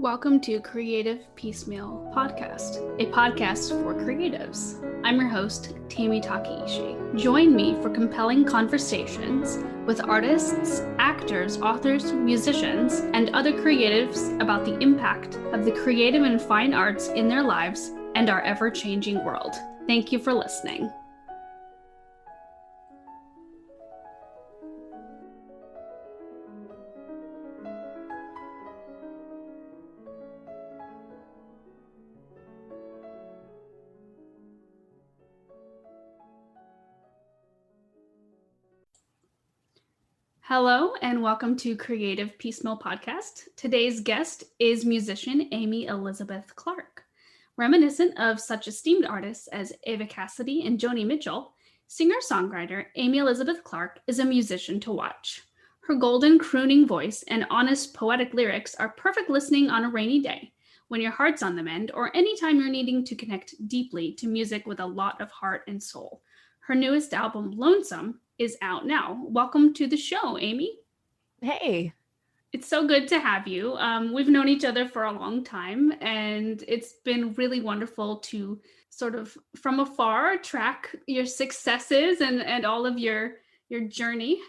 Welcome to Creative Piecemeal Podcast, a podcast for creatives. I'm your host, Tammy Takeishi. Join me for compelling conversations with artists, actors, authors, musicians, and other creatives about the impact of the creative and fine arts in their lives and our ever-changing world. Thank you for listening. Hello and welcome to Creative Piecemeal Podcast. Today's guest is musician Amy Elizabeth Clarke. Reminiscent of such esteemed artists as Ava Cassidy and Joni Mitchell, singer-songwriter Amy Elizabeth Clarke is a musician to watch. Her golden crooning voice and honest poetic lyrics are perfect listening on a rainy day, when your heart's on the mend, or anytime you're needing to connect deeply to music with a lot of heart and soul. Her newest album, Lonesome, is out now. Welcome to the show, Amy. Hey. It's so good to have you. We've known each other for a long time, and it's been really wonderful to sort of from afar track your successes and all of your journey,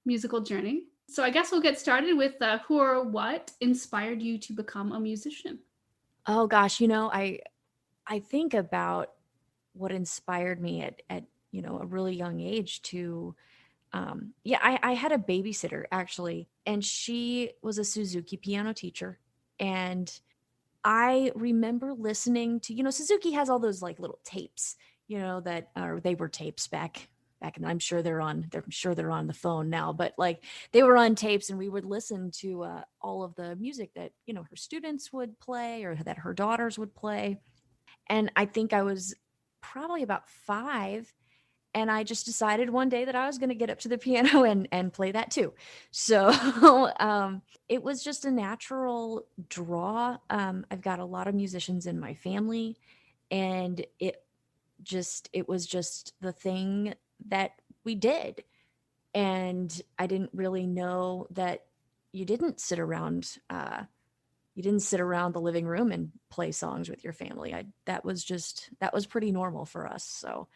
musical journey. So I guess we'll get started with who or what inspired you to become a musician? Oh gosh, I think about what inspired me at a really young age to I had a babysitter actually, and she was a Suzuki piano teacher, and I remember listening to, Suzuki has all those like little tapes, that or they were tapes back and I'm sure they're on the phone now, but like they were on tapes, and we would listen to all of the music that her students would play or that her daughters would play. And I think I was probably about 5, and I just decided one day that I was going to get up to the piano and play that too. So it was just a natural draw. I've got a lot of musicians in my family, and it was just the thing that we did. And I didn't really know that you didn't sit around the living room and play songs with your family. That was pretty normal for us. So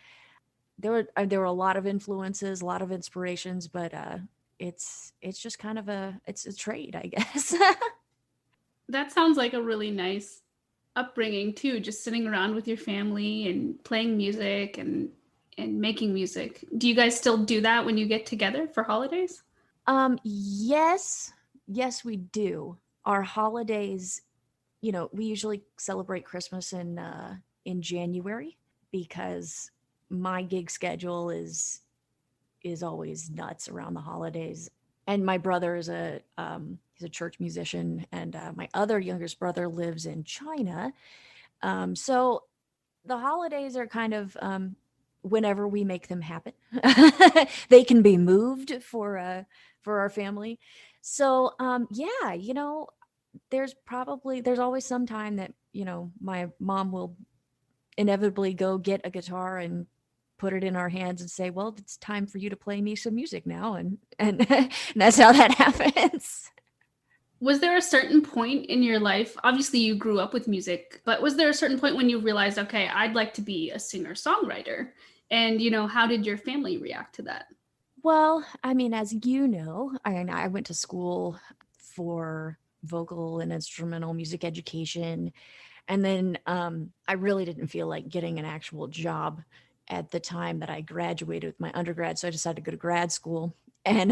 there were a lot of influences, a lot of inspirations, but it's just kind of it's a trade, I guess. That sounds like a really nice upbringing too, just sitting around with your family and playing music and making music. Do you guys still do that when you get together for holidays? Yes, we do. Our holidays, we usually celebrate Christmas in January, because my gig schedule is always nuts around the holidays. And my brother is he's a church musician, and my other youngest brother lives in China. So the holidays are kind of whenever we make them happen. They can be moved for our family. So there's always some time that my mom will inevitably go get a guitar and put it in our hands and say, well, it's time for you to play me some music now. And that's how that happens. Was there a certain point in your life, obviously you grew up with music, but was there a certain point when you realized, okay, I'd like to be a singer-songwriter? And, how did your family react to that? Well, I mean, as you know, I went to school for vocal and instrumental music education. And then I really didn't feel like getting an actual job at the time that I graduated with my undergrad. So I decided to go to grad school, and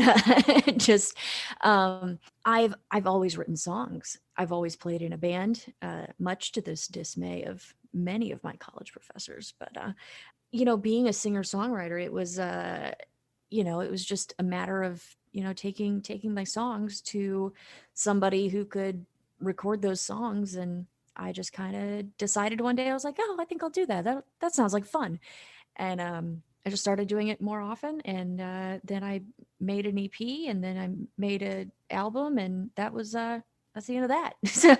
I've always written songs. I've always played in a band, much to this dismay of many of my college professors. But, being a singer-songwriter, it was, it was just a matter of, taking my songs to somebody who could record those songs. And I just kind of decided one day, I was like, oh, I think I'll do that. That sounds like fun. And I just started doing it more often. And then I made an EP, and then I made an album, and that's the end of that. So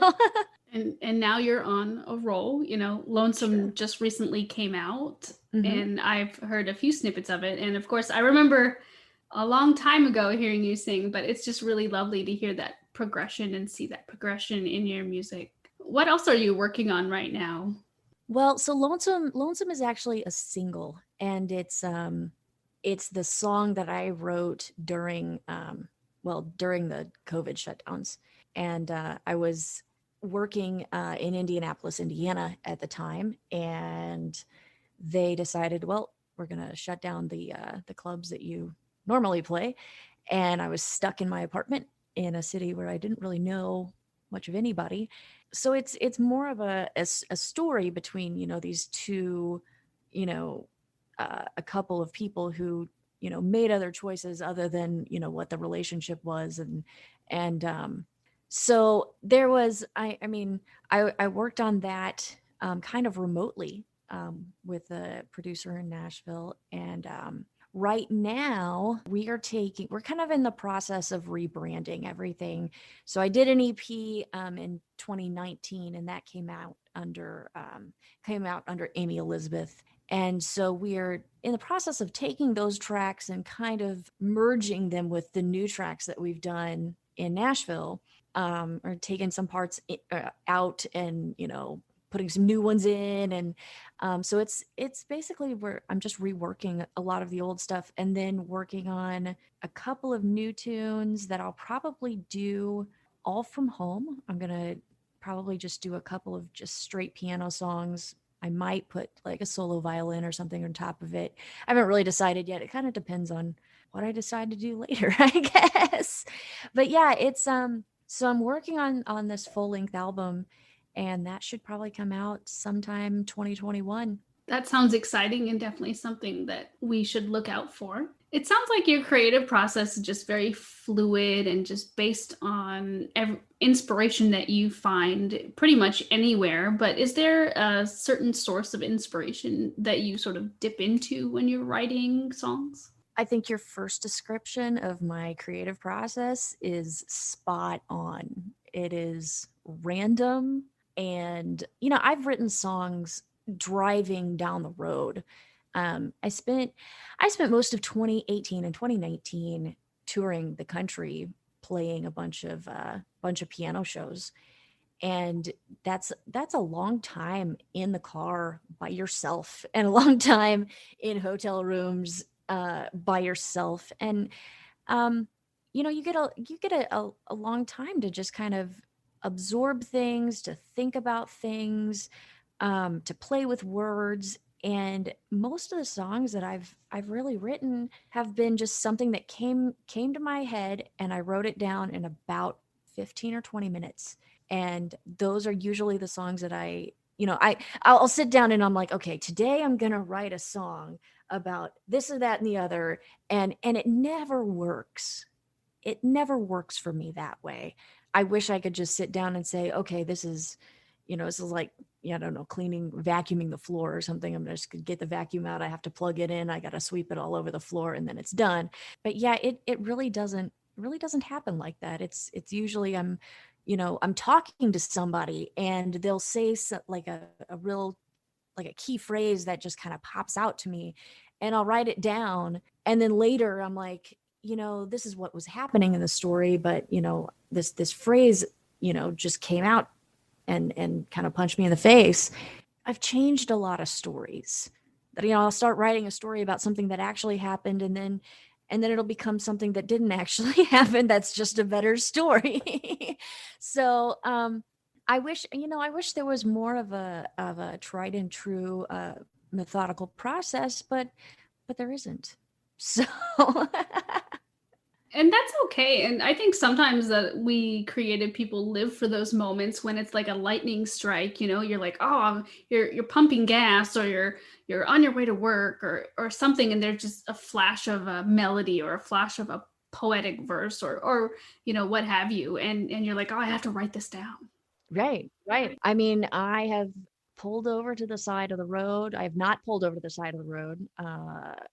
and now you're on a roll. Lonesome Sure. just recently came out, Mm-hmm. and I've heard a few snippets of it. And of course, I remember a long time ago hearing you sing, but it's just really lovely to hear that progression and see that progression in your music. What else are you working on right now? Well, so Lonesome is actually a single, and it's the song that I wrote during during the COVID shutdowns. And I was working in Indianapolis, Indiana at the time, and they decided, well, we're going to shut down the clubs that you normally play. And I was stuck in my apartment in a city where I didn't really know much of anybody. So it's more of a story between, these two, you know a couple of people who, made other choices other than, what the relationship was. And so there was, I worked on that kind of remotely with a producer in Nashville. And right now we're kind of in the process of rebranding everything. So I did an EP in 2019, and that came out under Amy Elizabeth. And so we're in the process of taking those tracks and kind of merging them with the new tracks that we've done in Nashville, or taking some parts out and, putting some new ones in. And so it's basically where I'm just reworking a lot of the old stuff and then working on a couple of new tunes that I'll probably do all from home. I'm going to probably just do a couple of just straight piano songs. I might put like a solo violin or something on top of it. I haven't really decided yet. It kind of depends on what I decide to do later, I guess. But yeah, it's so I'm working on this full-length album, and that should probably come out sometime 2021. That sounds exciting and definitely something that we should look out for. It sounds like your creative process is just very fluid and just based on inspiration that you find pretty much anywhere. But is there a certain source of inspiration that you sort of dip into when you're writing songs? I think your first description of my creative process is spot on. It is random. And, I've written songs driving down the road. I spent most of 2018 and 2019 touring the country, playing a bunch of piano shows. And that's a long time in the car by yourself, and a long time in hotel rooms by yourself. And you get a long time to just kind of absorb things, to think about things, to play with words. And most of the songs that I've really written have been just something that came to my head, and I wrote it down in about 15 or 20 minutes. And those are usually the songs that I'll sit down and I'm like, okay, today I'm gonna write a song about this or that and the other. And it never works. It never works for me that way. I wish I could just sit down and say, okay, this is like, I don't know, vacuuming the floor or something. I'm just gonna get the vacuum out. I have to plug it in. I got to sweep it all over the floor and then it's done. But yeah, it really doesn't happen like that. It's usually I'm talking to somebody and they'll say like a real, like a key phrase that just kind of pops out to me, and I'll write it down. And then later I'm like, this is what was happening in the story, but this phrase, just came out and kind of punched me in the face. I've changed a lot of stories. That I'll start writing a story about something that actually happened, and then it'll become something that didn't actually happen. That's just a better story. So I wish there was more of a tried and true methodical process, but there isn't. So And that's okay. And I think sometimes that we creative people live for those moments when it's like a lightning strike, you're like, oh, you're pumping gas, or you're on your way to work, or something, and there's just a flash of a melody or a flash of a poetic verse, or what have you, and you're like, oh, I have to write this down. right, right. I mean, I have pulled over to the side of the road. I have not pulled over to the side of the road.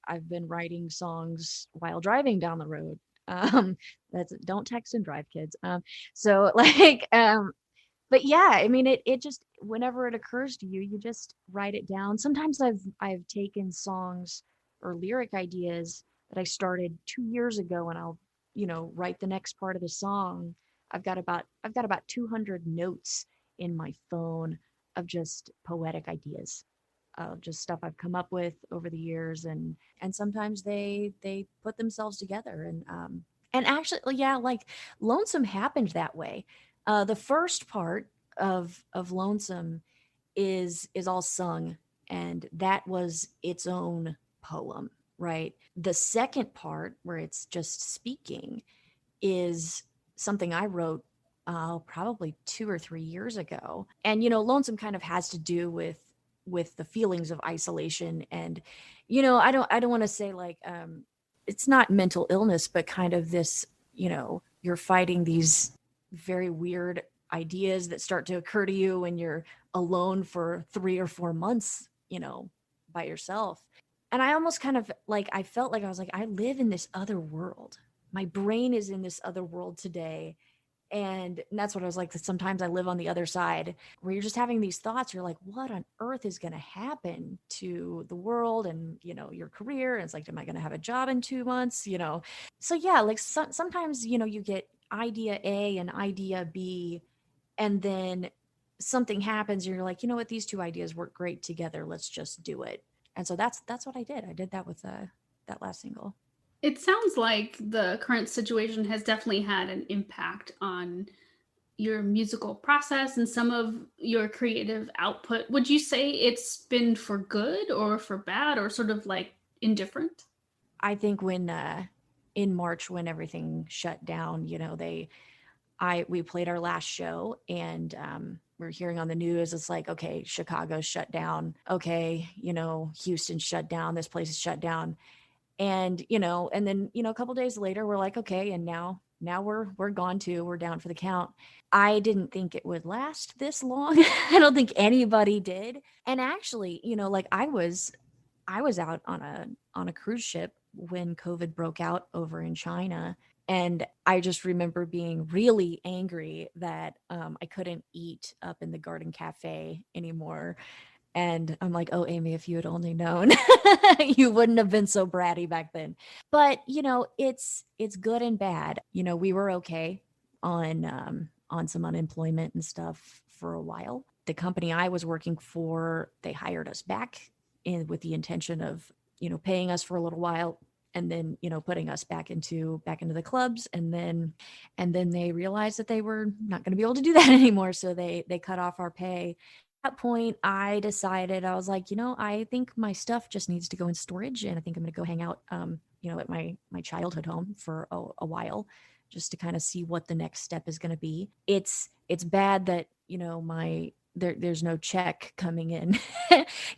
I've been writing songs while driving down the road. Um, that's don't text and drive, kids. So like, but yeah, I mean, it just, whenever it occurs to you, you just write it down. Sometimes I've taken songs or lyric ideas that I started 2 years ago, and I'll, write the next part of the song I've got about 200 notes in my phone of just poetic ideas, just stuff I've come up with over the years, and sometimes they put themselves together, and actually, yeah, like Lonesome happened that way. The first part of Lonesome is all sung, and that was its own poem, right? The second part, where it's just speaking, is something I wrote probably 2 or 3 years ago. And Lonesome kind of has to do with the feelings of isolation, and I don't want to say like it's not mental illness, but kind of this, you're fighting these very weird ideas that start to occur to you when you're alone for 3 or 4 months, by yourself. And I almost kind of like, I felt like I was like, I live in this other world. My brain is in this other world today. And that's what I was like. Sometimes I live on the other side, where you're just having these thoughts. You're like, what on earth is going to happen to the world and, your career? And it's like, am I going to have a job in 2 months? So yeah, like sometimes, you get idea A and idea B, and then something happens and you're like, you know what, these two ideas work great together. Let's just do it. And so that's what I did. I did that with that last single. It sounds like the current situation has definitely had an impact on your musical process and some of your creative output. Would you say it's been for good or for bad or sort of like indifferent? I think when in March, when everything shut down, we played our last show, and we're hearing on the news, it's like, okay, Chicago's shut down. Okay, Houston shut down. This place is shut down. And then, a couple days later, we're like, okay, and now we're gone too. We're down for the count. I didn't think it would last this long. I don't think anybody did. And actually, like I was out on a cruise ship when COVID broke out over in China. And I just remember being really angry that I couldn't eat up in the Garden Cafe anymore. And I'm like, oh, Amy, if you had only known, you wouldn't have been so bratty back then. But it's good and bad. We were okay on some unemployment and stuff for a while. The company I was working for, they hired us back in with the intention of paying us for a little while, and then putting us back into the clubs, and then they realized that they were not going to be able to do that anymore, so they cut off our pay. At that point, I decided, I was like, I think my stuff just needs to go in storage, and I think I'm going to go hang out at my childhood home for a while, just to kind of see what the next step is going to be. It's bad that my there's no check coming in.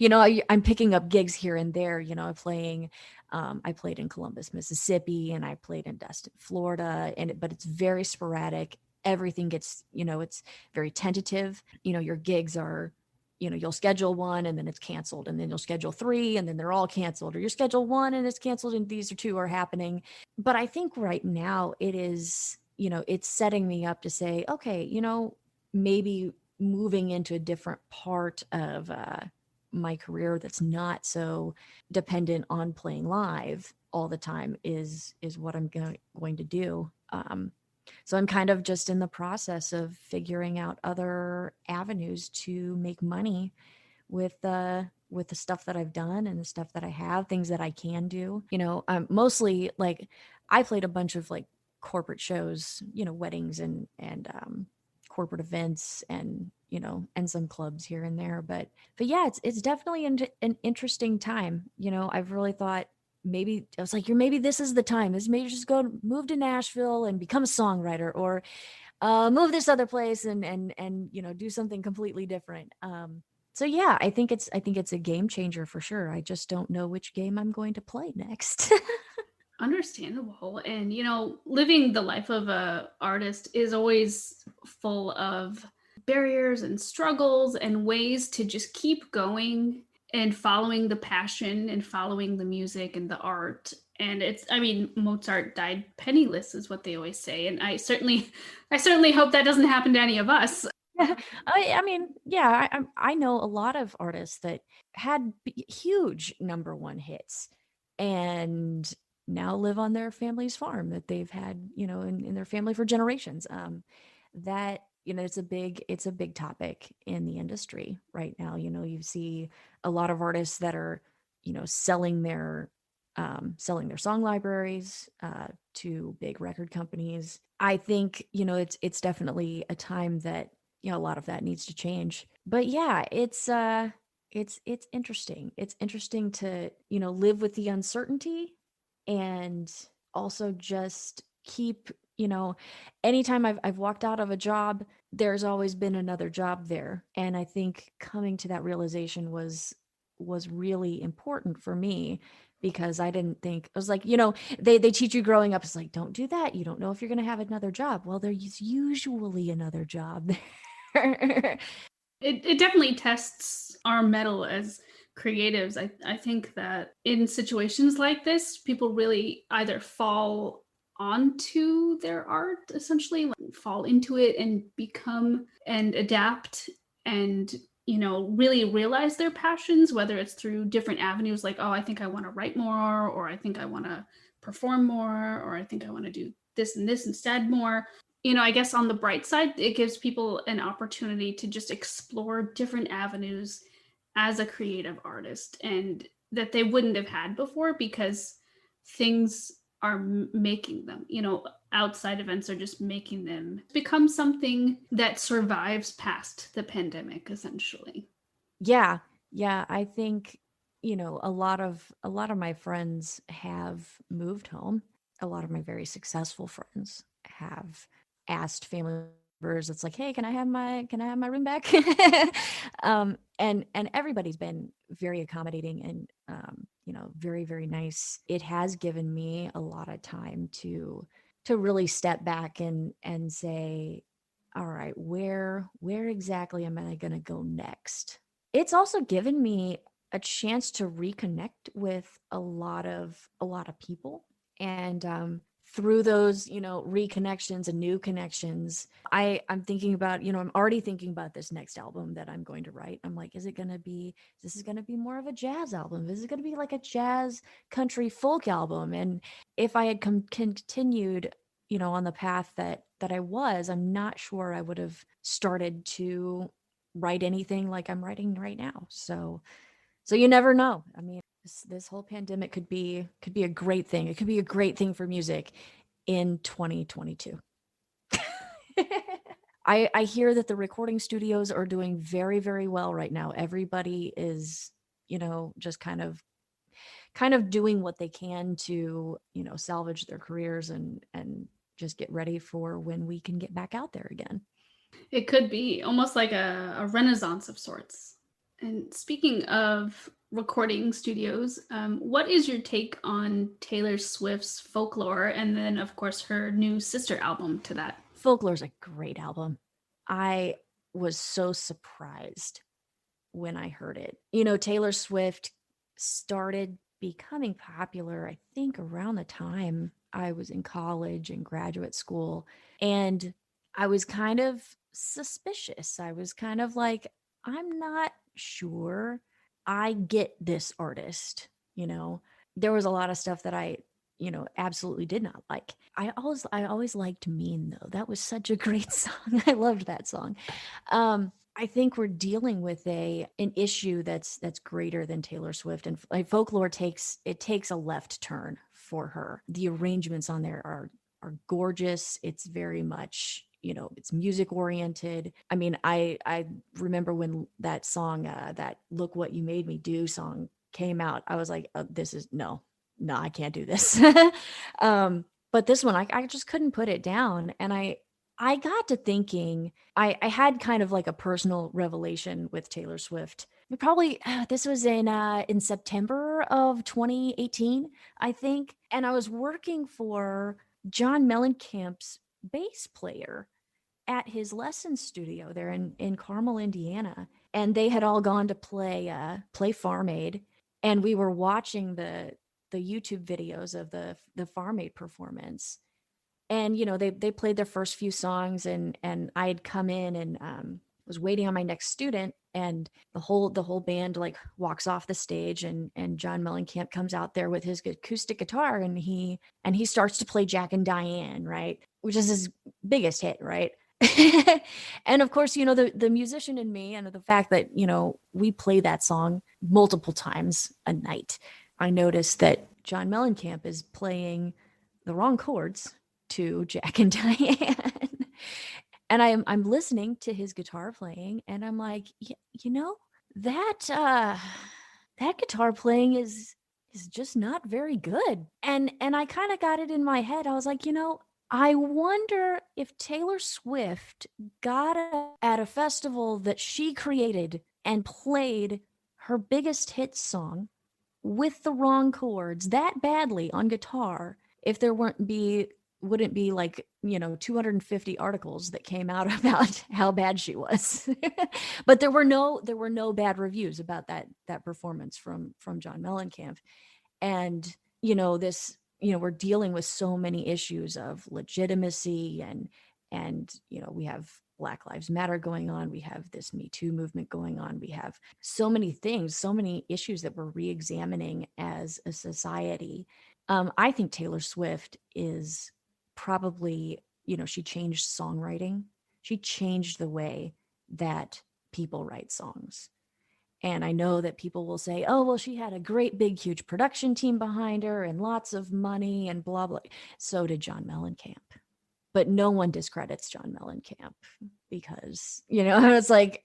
I'm picking up gigs here and there. I played in Columbus, Mississippi, and I played in Destin, Florida, but it's very sporadic. Everything gets, it's very tentative. Your gigs are, you'll schedule one and then it's canceled, and then you'll schedule three and then they're all canceled, or you schedule one and it's canceled and these are two are happening. But I think right now it is, it's setting me up to say, okay, maybe moving into a different part of my career that's not so dependent on playing live all the time is what I'm going to do. So I'm kind of just in the process of figuring out other avenues to make money with the stuff that I've done and the stuff that I have, things that I can do. Mostly like I played a bunch of like corporate shows, weddings and corporate events, and some clubs here and there. But yeah, it's definitely an interesting time. I've really thought, maybe I was like, maybe this is the time. This maybe just go move to Nashville and become a songwriter, or move this other place and do something completely different. So yeah, I think it's a game changer for sure. I just don't know which game I'm going to play next. Understandable. And living the life of a artist is always full of barriers and struggles and ways to just keep going and following the passion and following the music and the art. And Mozart died penniless is what they always say, and I certainly hope that doesn't happen to any of us. I mean, yeah, I know a lot of artists that had huge number one hits, and now live on their family's farm that they've had, in their family for generations. That, it's a big topic in the industry right now. You see a lot of artists that are, selling their song libraries to big record companies. I think, it's definitely a time that, a lot of that needs to change. But yeah, it's interesting. It's interesting to, live with the uncertainty, and also just keep, anytime I've walked out of a job, there's always been another job there. And I think coming to that realization was really important for me, because I didn't think, I was like, they teach you growing up, it's like, don't do that. You don't know if you're going to have another job. Well, there's usually another job there. It definitely tests our mettle as creatives. I think that in situations like this, people really either fall onto their art, essentially, like fall into it and become and adapt and really realize their passions, whether it's through different avenues like, oh, I think I want to write more, or I think I want to perform more, or I think I want to do this and this instead more. I guess on the bright side, it gives people an opportunity to just explore different avenues as a creative artist and that they wouldn't have had before because things are making them, outside events are just making them become something that survives past the pandemic, essentially. Yeah. Yeah, I think, a lot of my friends have moved home. A lot of my very successful friends have asked family members, it's like, "Hey, can I have my room back?" And everybody's been very accommodating, and very, very nice. It has given me a lot of time to really step back and say, all right, where exactly am I going to go next? It's also given me a chance to reconnect with a lot of people, and through those, reconnections and new connections, I'm thinking about, I'm already thinking about this next album that I'm going to write. I'm like, this is going to be more of a jazz album? Is it going to be like a jazz country folk album? And if I had continued, on the path that I was, I'm not sure I would have started to write anything like I'm writing right now. So you never know. I mean, this whole pandemic could be a great thing. It could be a great thing for music in 2022. I hear that the recording studios are doing very, very well right now. Everybody is, just kind of doing what they can to, salvage their careers and just get ready for when we can get back out there again. It could be almost like a renaissance of sorts. And speaking of recording studios, what is your take on Taylor Swift's Folklore and then, of course, her new sister album to that? Folklore's a great album. I was so surprised when I heard it. Taylor Swift started becoming popular, I think, around the time I was in college and graduate school. And I was kind of suspicious. I was kind of like, I'm not sure I get this artist. There was a lot of stuff that I, absolutely did not like. I always liked Mean, though. That was such a great song. I loved that song. I think we're dealing with an issue that's greater than Taylor Swift, and like Folklore takes a left turn for her. The arrangements on there are gorgeous. It's very much, it's music oriented. I mean, I remember when that song, that "Look What You Made Me Do" song came out, I was like, this is no, I can't do this. But this one, I just couldn't put it down, and I got to thinking, I had kind of like a personal revelation with Taylor Swift. Probably this was in September of 2018, I think, and I was working for John Mellencamp's bass player at his lesson studio there in Carmel, Indiana, and they had all gone to play Farm Aid, and we were watching the YouTube videos of the Farm Aid performance. And they played their first few songs, and I had come in and was waiting on my next student, and the whole band like walks off the stage, and John Mellencamp comes out there with his acoustic guitar, and he starts to play Jack and Diane, right? Which is his biggest hit, right? And of course, the musician in me, and the fact that, we play that song multiple times a night, I noticed that John Mellencamp is playing the wrong chords to Jack and Diane. And I'm listening to his guitar playing, and I'm like, you know, that that guitar playing is just not very good. And I kind of got it in my head. I was like, I wonder if Taylor Swift got at a festival that she created and played her biggest hit song with the wrong chords that badly on guitar, if there wouldn't be like 250 articles that came out about how bad she was. But there were no bad reviews about that performance from John Mellencamp. And this, we're dealing with so many issues of legitimacy, and we have Black Lives Matter going on, we have this Me Too movement going on, we have so many things, so many issues that we're re-examining as a society. I think Taylor Swift is probably, she changed songwriting. She changed the way that people write songs. And I know that people will say, oh, well, she had a great big huge production team behind her and lots of money and blah blah. So did John Mellencamp. But no one discredits John Mellencamp, because it's like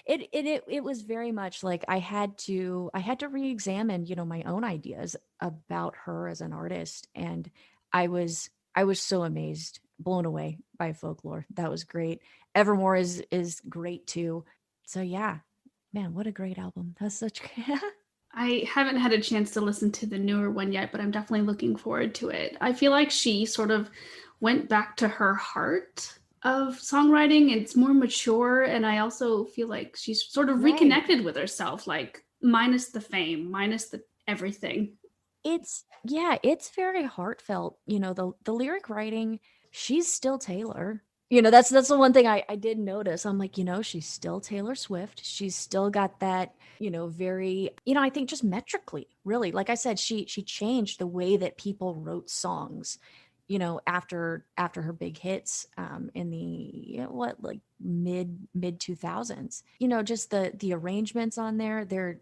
it was very much like I had to re-examine my own ideas about her as an artist. And I was so amazed, blown away by Folklore. That was great. Evermore is great too. So yeah, man, what a great album. That's such I haven't had a chance to listen to the newer one yet, but I'm definitely looking forward to it. I feel like she sort of went back to her heart of songwriting. It's more mature, and I also feel like she's sort of right. reconnected with herself, like minus the fame, minus the everything. It's very heartfelt. The lyric writing, she's still Taylor. That's the one thing I did notice. I'm like, she's still Taylor Swift. She's still got that, very, I think just metrically, really. Like I said, she changed the way that people wrote songs, after her big hits, in the like mid 2000s. Just the arrangements on there, they're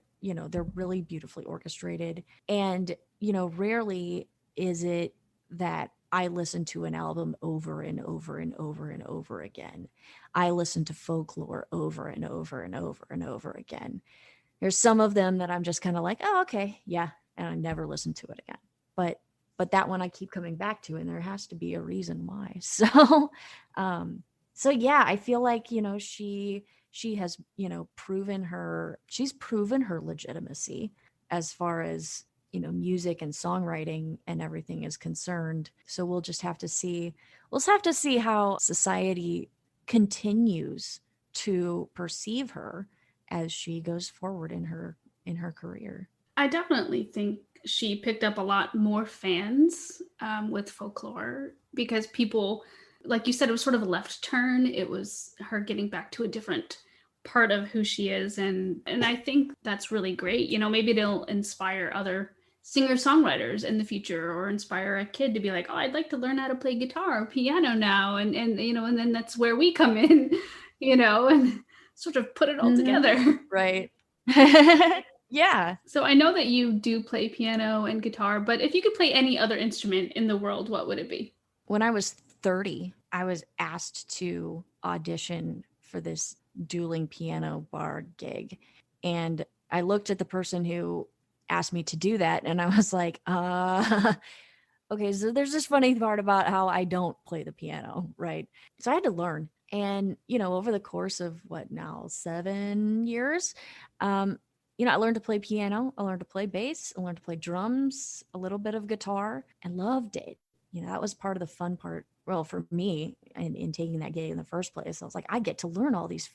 really beautifully orchestrated. And rarely is it that I listen to an album over and over and over and over again. I listen to Folklore over and over and over and over again. There's some of them that I'm just kind of like, oh, okay, yeah, and I never listen to it again. But that one I keep coming back to, and there has to be a reason why. So yeah, I feel like she has she's proven her legitimacy as far as music and songwriting and everything is concerned. So we'll just have to see how society continues to perceive her as she goes forward in her career. I definitely think she picked up a lot more fans with Folklore, because people, like you said, it was sort of a left turn. It was her getting back to a different part of who she is, and I think that's really great. Maybe it'll inspire other singer-songwriters in the future, or inspire a kid to be like, oh, I'd like to learn how to play guitar or piano now, and and then that's where we come in, and sort of put it all together. Right. Yeah. So I know that you do play piano and guitar, but if you could play any other instrument in the world, what would it be? When I was 30, I was asked to audition for this dueling piano bar gig. And I looked at the person who asked me to do that, and I was like, okay, so there's this funny part about how I don't play the piano, right? So I had to learn. And, over the course of 7 years, I learned to play piano, I learned to play bass, I learned to play drums, a little bit of guitar, and loved it. That was part of the fun part. Well, for me, in taking that gig in the first place, I was like, I get to learn all these,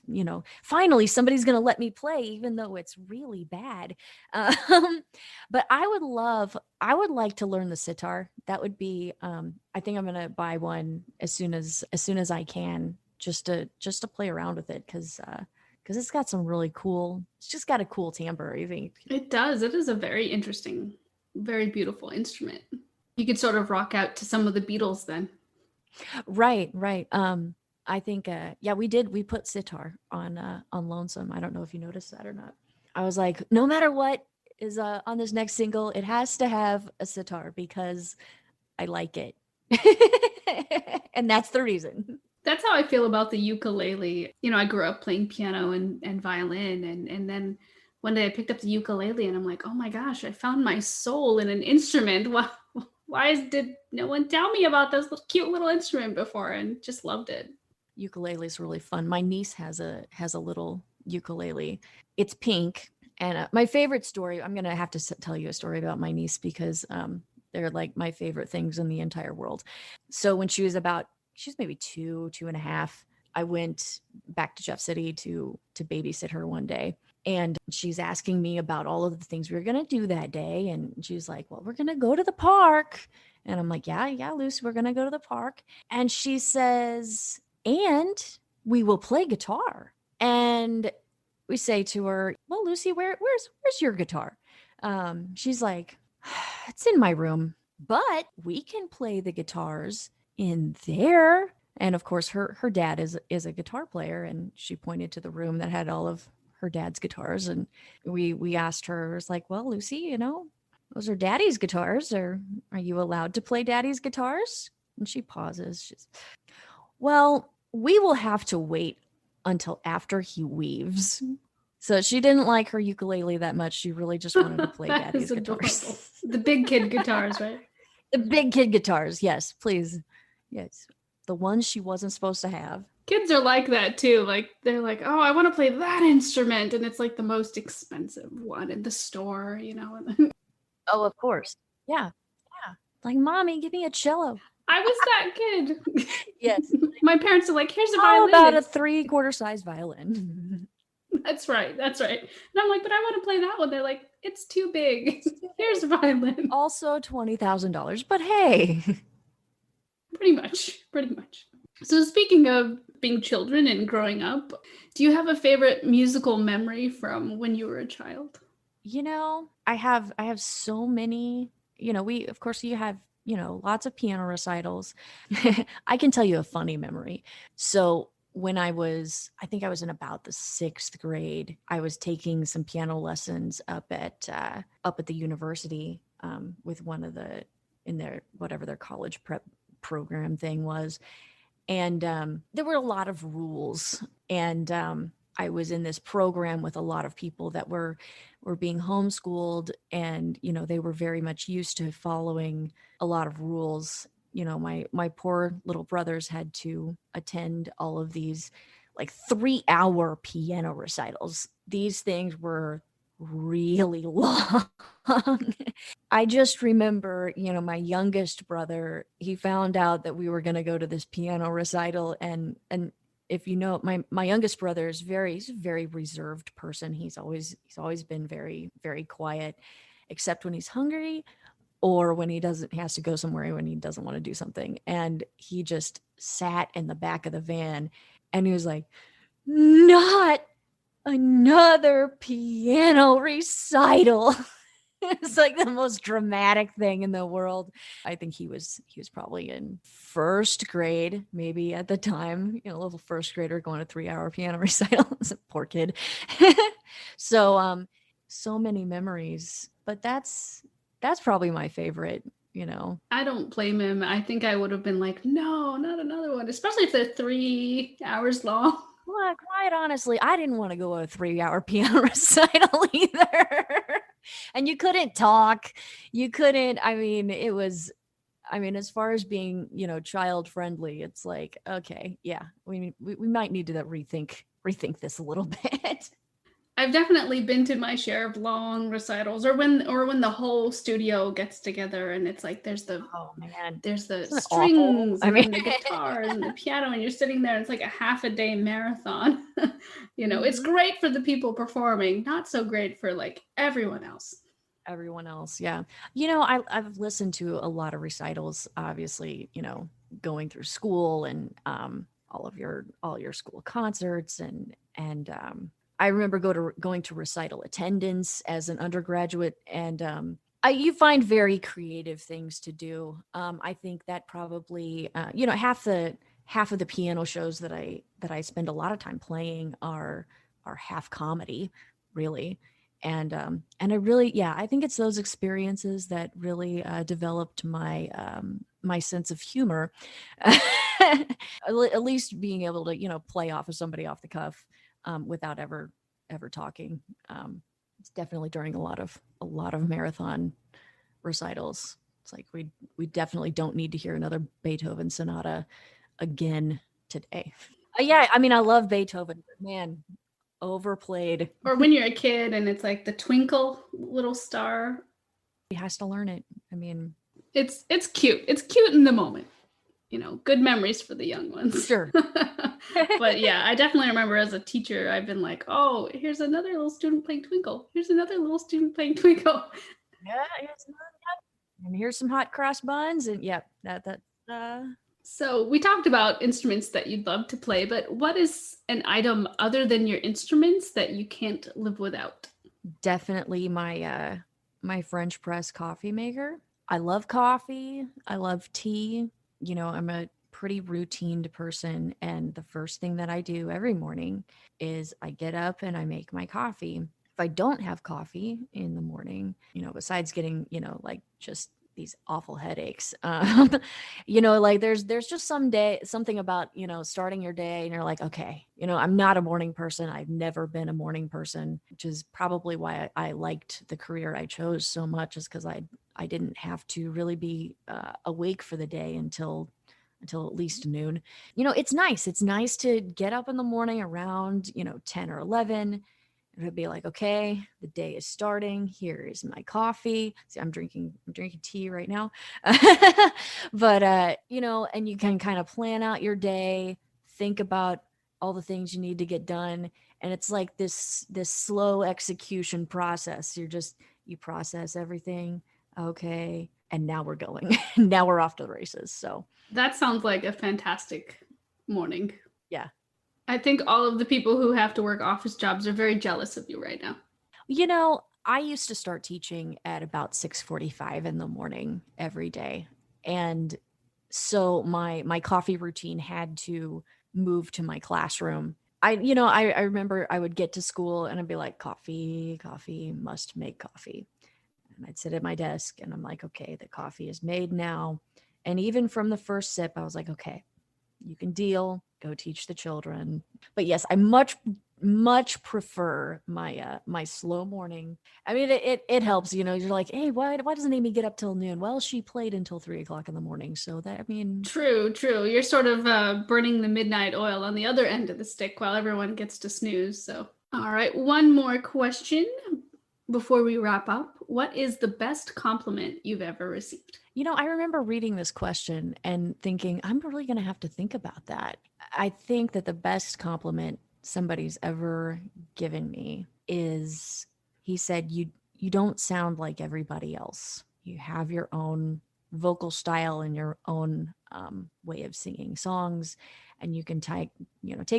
finally somebody's going to let me play, even though it's really bad. But I would like to learn the sitar. That would be, I think I'm going to buy one as soon as I can, just to play around with it because it's got some really cool. It's just got a cool timbre, I think. It does. It is a very interesting, very beautiful instrument. You could sort of rock out to some of the Beatles then. Right, right. I think yeah, we put sitar on Lonesome. I don't know if you noticed that or not. I was like, no matter what is on this next single, it has to have a sitar because I like it. And that's the reason. That's how I feel about the ukulele. You know, I grew up playing piano and violin, and then one day I picked up the ukulele and I'm like, oh my gosh, I found my soul in an instrument. Why did no one tell me about this cute little instrument before? And just loved it. Ukulele is really fun. My niece has a little ukulele. It's pink, and my favorite story. I'm gonna have to tell you a story about my niece because they're like my favorite things in the entire world. So when she's maybe two and a half, I went back to Jeff City to babysit her one day. And she's asking me about all of the things we were going to do that day. And she's like, well, we're going to go to the park. And I'm like, yeah, Lucy, we're going to go to the park. And she says, and we will play guitar. And we say to her, well, Lucy, where's your guitar? She's like, it's in my room, but we can play the guitars in there. And of course, her dad is a guitar player, and she pointed to the room that had all of her dad's guitars. And we asked her, it's like, well, Lucy, those are daddy's guitars, or are you allowed to play daddy's guitars? And she pauses. She's, well, we will have to wait until after he weaves. So she didn't like her ukulele that much. She really just wanted to play daddy's guitars. The big kid guitars, right? The big kid guitars. Yes, please. Yes. The ones she wasn't supposed to have. Kids are like that too. Like they're like, oh, I want to play that instrument. And it's like the most expensive one in the store, Oh, of course. Yeah. Yeah. Like, mommy, give me a cello. I was that kid. Yes. My parents are like, here's a How violin. about a 3/4 size violin? That's right. And I'm like, but I want to play that one. They're like, it's too big. Here's a violin. Also $20,000, but hey. Pretty much. So speaking of being children and growing up, do you have a favorite musical memory from when you were a child? I have so many, you have, lots of piano recitals. I can tell you a funny memory. So when I think I was in about the 6th grade, I was taking some piano lessons up at the university with one of in their, whatever their college prep program thing was. And there were a lot of rules. And I was in this program with a lot of people that were being homeschooled, and, they were very much used to following a lot of rules. My poor little brothers had to attend all of these like 3-hour piano recitals. These things were really long. I just remember, my youngest brother, he found out that we were going to go to this piano recital, and if you know, my youngest brother is he's a very reserved person. He's always been very, very quiet, except when he's hungry or when he has to go somewhere when he doesn't want to do something. And he just sat in the back of the van and he was like, not another piano recital. It's like the most dramatic thing in the world. I think he was probably in 1st grade, maybe at the time, a little 1st grader going to 3-hour piano recital. Poor kid. So, so many memories, but that's probably my favorite. I don't blame him. I think I would have been like, no, not another one, especially if they're 3 hours long. Well, quite honestly, I didn't want to go to a 3-hour piano recital either. And you couldn't talk. You couldn't, as far as being, child friendly, it's like, okay, yeah, we might need to rethink this a little bit. I've definitely been to my share of long recitals, or when the whole studio gets together and it's like there's the strings and the guitar and the piano, and you're sitting there and it's like a half a day marathon. It's great for the people performing, not so great for like everyone else. Yeah. I've listened to a lot of recitals, obviously, going through school and all your school concerts, and I remember going to recital attendance as an undergraduate, and you find very creative things to do. I think that probably half of the piano shows that I spend a lot of time playing are half comedy, really. And I really, yeah, I think it's those experiences that really developed my sense of humor. At least being able to play off of somebody off the cuff without ever talking. It's definitely during a lot of marathon recitals. It's like we definitely don't need to hear another Beethoven sonata again today. Yeah, I mean, I love Beethoven, but man, overplayed. Or when you're a kid and it's like the twinkle little star. He has to learn it. I mean, It's cute. It's cute in the moment. Good memories for the young ones. Sure. But yeah, I definitely remember as a teacher, I've been like, oh, here's another little student playing Twinkle. Here's another little student playing Twinkle. Yeah, and here's some hot cross buns, and yep, that. So we talked about instruments that you'd love to play, but what is an item other than your instruments that you can't live without? Definitely my French press coffee maker. I love coffee. I love tea. I'm a pretty routine person, and the first thing that I do every morning is I get up and I make my coffee. If I don't have coffee in the morning, besides getting, like just these awful headaches, like there's just something about, starting your day and you're like, okay, I'm not a morning person. I've never been a morning person, which is probably why I liked the career I chose so much, is because I didn't have to really be awake for the day until at least noon. It's nice. It's nice to get up in the morning around, 10 or 11. It would be like, okay, the day is starting. Here is my coffee. See, I'm drinking tea right now. But and you can kind of plan out your day, think about all the things you need to get done. And it's like this slow execution process. You process everything. Okay. And now we're going. Now we're off to the races. So that sounds like a fantastic morning. Yeah. I think all of the people who have to work office jobs are very jealous of you right now. I used to start teaching at about 6:45 in the morning every day. And so my coffee routine had to move to my classroom. I remember I would get to school and I'd be like, coffee, must make coffee. And I'd sit at my desk and I'm like, okay, the coffee is made now. And even from the first sip, I was like, okay, you can deal, go teach the children. But yes, I much prefer my slow morning. I mean, it helps, you're like, hey, why doesn't Amy get up till noon? Well, she played until 3 o'clock in the morning. So that, I mean, true. You're sort of burning the midnight oil on the other end of the stick while everyone gets to snooze. So, all right, one more question before we wrap up. What is the best compliment you've ever received? I remember reading this question and thinking, I'm really going to have to think about that. I think that the best compliment somebody's ever given me is, he said, you don't sound like everybody else. You have your own vocal style and your own way of singing songs, and you can take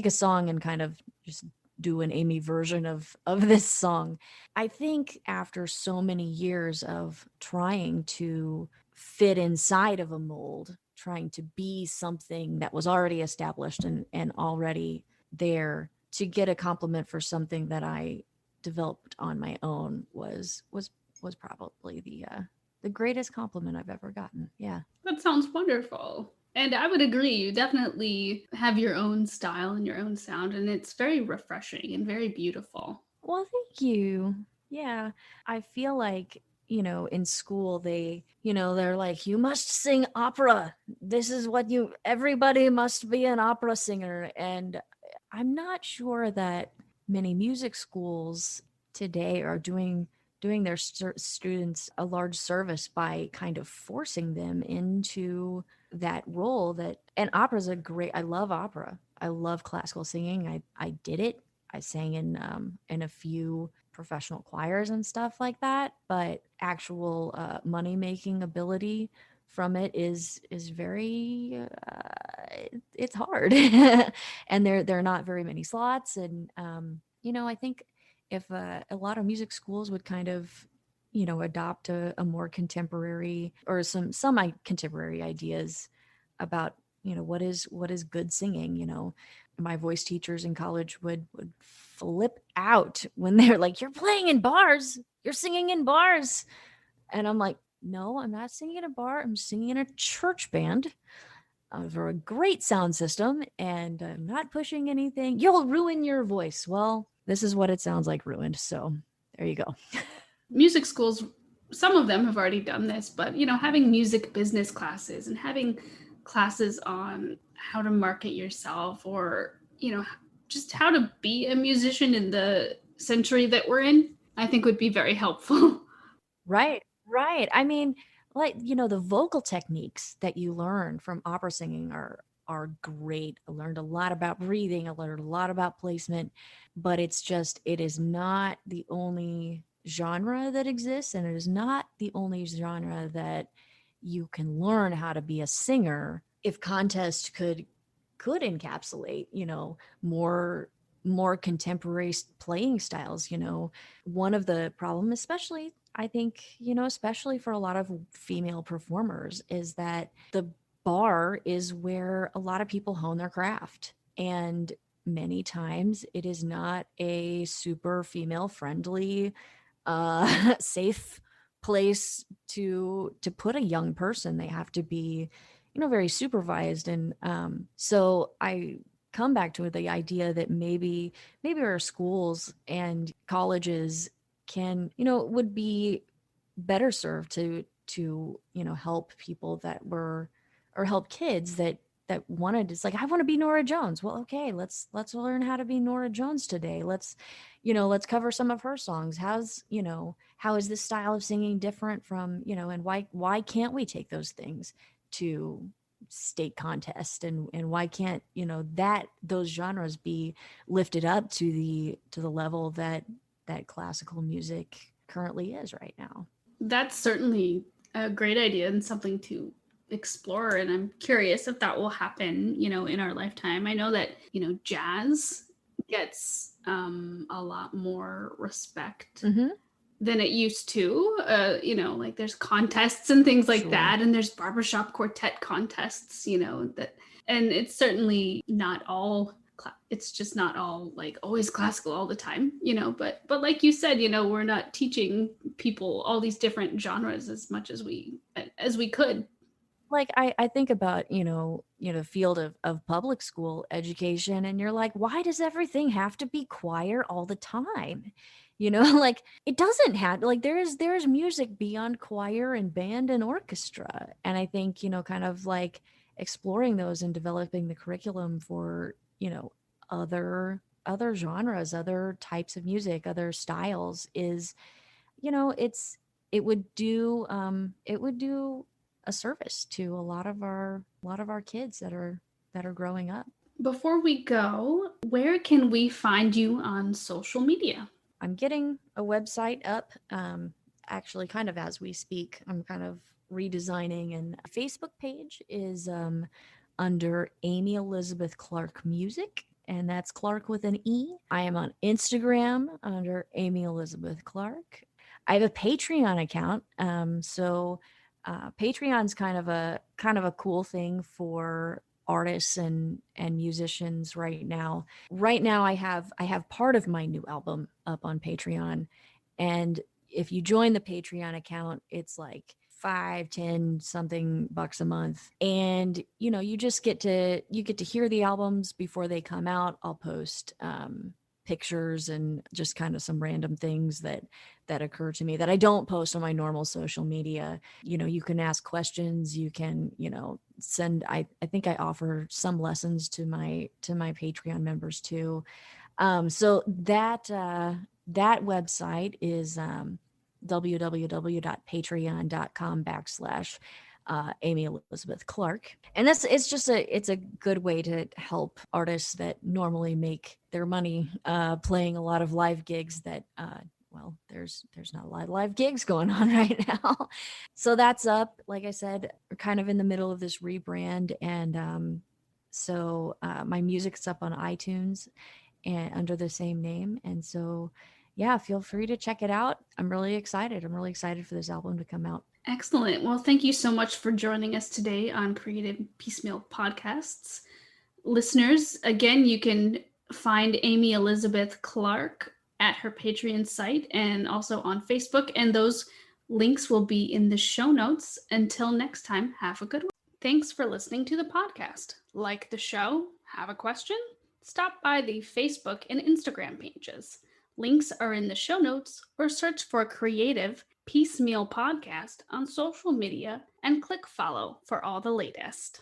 a song and kind of just do an Amy version of this song. I think after so many years of trying to fit inside of a mold, trying to be something that was already established and already there, to get a compliment for something that I developed on my own was probably the greatest compliment I've ever gotten. Yeah. That sounds wonderful. And I would agree, you definitely have your own style and your own sound, and it's very refreshing and very beautiful. Well, thank you. Yeah. I feel like, in school, they're like, you must sing opera. This is what everybody must be an opera singer. And I'm not sure that many music schools today are doing their students a large service by kind of forcing them into that role. And opera's I love opera. I love classical singing. I did it. I sang in a few professional choirs and stuff like that, but actual money making ability from it is very it's hard. And there are not very many slots. And I think if a lot of music schools would kind of adopt a more contemporary, or some contemporary ideas about what is good singing. My voice teachers in college would flip out when they're like, "You're playing in bars, you're singing in bars," and I'm like, "No, I'm not singing in a bar, I'm singing in a church band over a great sound system, and I'm not pushing anything. You'll ruin your voice." Well, this is what it sounds like ruined, so there you go. Music schools, some of them have already done this, but having music business classes and having classes on how to market yourself, or just how to be a musician in the century that we're in, I think would be very helpful. Right, right. I mean, like, the vocal techniques that you learn from opera singing are great. I learned a lot about breathing, I learned a lot about placement, but it is not the only genre that exists, and it is not the only genre that you can learn how to be a singer. If contest could encapsulate, more contemporary playing styles. One of the problem, especially I think, especially for a lot of female performers, is that the bar is where a lot of people hone their craft. And many times it is not a super female friendly, safe place to put a young person. They have to be, very supervised. And so I come back to the idea that maybe our schools and colleges can, would be better served to help people that were, or help kids that wanted, it's like, I want to be Nora Jones. Well, okay, let's learn how to be Nora Jones today. Let's cover some of her songs. How is this style of singing different from, and why can't we take those things to state contest, and why can't, that those genres be lifted up to the level that classical music currently is right now? That's certainly a great idea and something to explore. And I'm curious if that will happen, in our lifetime. I know that, jazz gets a lot more respect Mm-hmm. than it used to. Like there's contests and things like Sure. that. And there's barbershop quartet contests, and it's certainly not all it's just not all like always classical all the time, but like you said, we're not teaching people all these different genres as much as we could. Like I think about, the field of public school education, and you're like, why does everything have to be choir all the time? Like, it doesn't have, like, there's music beyond choir and band and orchestra. And I think, kind of like exploring those and developing the curriculum for, other genres, other types of music, other styles is, it would do a service to a lot of our kids that are growing up. Before we go, where can we find you on social media? I'm getting a website up, actually, kind of as we speak. I'm kind of redesigning, and Facebook page is under Amy Elizabeth Clarke Music, and that's Clark with an E. I am on Instagram under Amy Elizabeth Clarke. I have a Patreon account, so Patreon's kind of a cool thing for artists and musicians right now. Right now, I have part of my new album up on Patreon, and if you join the Patreon account, it's like 5, 10 something bucks a month, and you get to hear the albums before they come out. I'll post pictures and just kind of some random things that occur to me that I don't post on my normal social media. You can ask questions, you can, send, I think I offer some lessons to my Patreon members too. So that website is www.patreon.com/ Amy Elizabeth Clarke. And it's a good way to help artists that normally make their money playing a lot of live gigs that well, there's not a lot of live gigs going on right now. So that's up. Like I said, we're kind of in the middle of this rebrand, and So my music's up on iTunes and under the same name. And so, yeah, feel free to check it out. I'm really excited. I'm really excited for this album to come out. Excellent. Well, thank you so much for joining us today on Creative Piecemeal Podcasts. Listeners, again, you can find Amy Elizabeth Clarke at her Patreon site and also on Facebook, and those links will be in the show notes. Until next time, have a good one. Thanks for listening to the podcast. Like the show? Have a question? Stop by the Facebook and Instagram pages. Links are in the show notes, or search for Creative Piecemeal Podcast on social media and click follow for all the latest.